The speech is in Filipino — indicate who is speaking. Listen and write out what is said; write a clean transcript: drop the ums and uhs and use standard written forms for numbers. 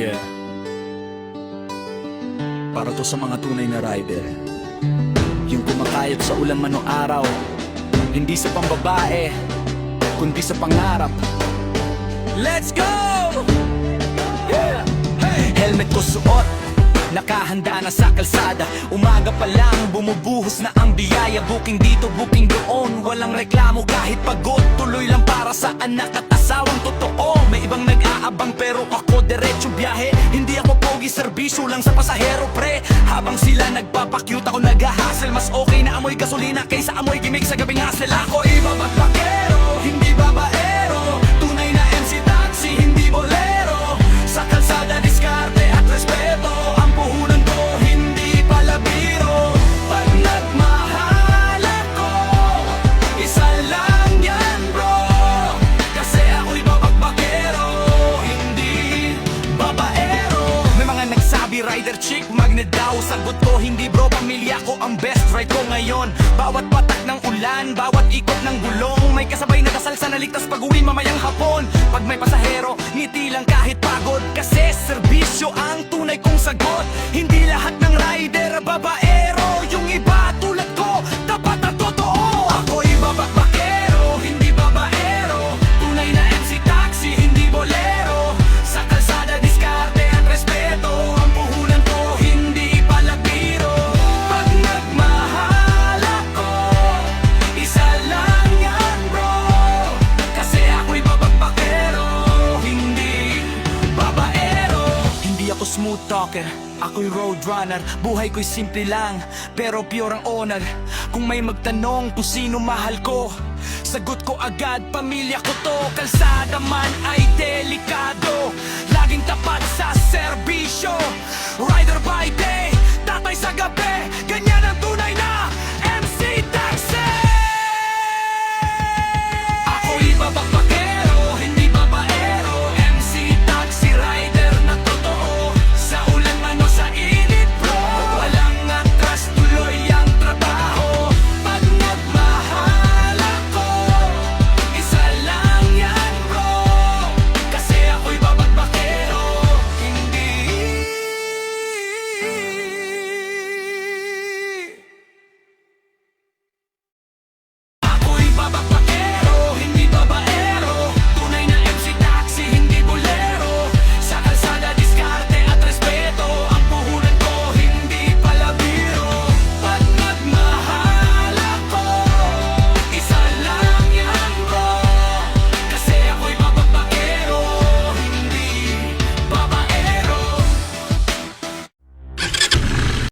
Speaker 1: Yeah. Para to sa mga tunay na rider, yung kumakayod sa ulan man o araw, hindi sa pambabae, kundi sa pangarap. Let's go! Yeah! Hey! Helmet ko suot, nakahanda na sa kalsada. Umaga pa lang, bumubuhos na ang biyaya. Booking dito, booking doon, walang reklamo kahit pagod. Tuloy lang para sa anak at asawang totoo. May ibang nag-aabang pero ako diretso biyahe. Hindi ako pogi, serbisyo lang sa pasahero pre. Habang sila nagpapakyut, ako nag-hustle. Mas okay na amoy gasolina kaysa amoy gimmick sa gabing hustle. Ako iba bakbakero, hindi babaero. Tunay na MC taxi, hindi bolero. Sa kalsada, diskarte at respeto. Ang puhunan ko, hindi palabiro. Pag nagmahal ako, isa lang yan bro. Kasi ako'y babagbakero, hindi babaero. May mga nagsabi rider chick, magnet daw. Sagot ko, hindi bro, pamilya ko ang best ride ko ngayon. Bawat patak ng ulan, bawat ikot ng gulong, may kasabay na dasal sa naligtas pag-uwi mamayang hapon. Pag may pasahero, ngiti lang kahit pagod. Kasi serbisyo ang tunay kong sagot. Hindi lahat ng rider babaero. Yung iba tulad ko, dapat at totoo. Ako'y babagbakero, hindi babaero. Tunay na MC taxi, hindi bolero. Sa kalsada, diskarte at respeto. Ang puhunan ko, hindi palabiro. Pag nagmahal ako, isa lang yan bro. Kasi ako'y babagbakero, hindi babaero. Hindi ako smooth talker, ako'y road runner. Buhay ko'y simple lang, pero pure ang honor. Kung may magtanong kung sino mahal ko, sagot ko agad, pamilya ko to. Kalsada man ay delikado, laging tapat sa serbisyo. Rider by day, tatay sa gabi, ganyan ang tunay na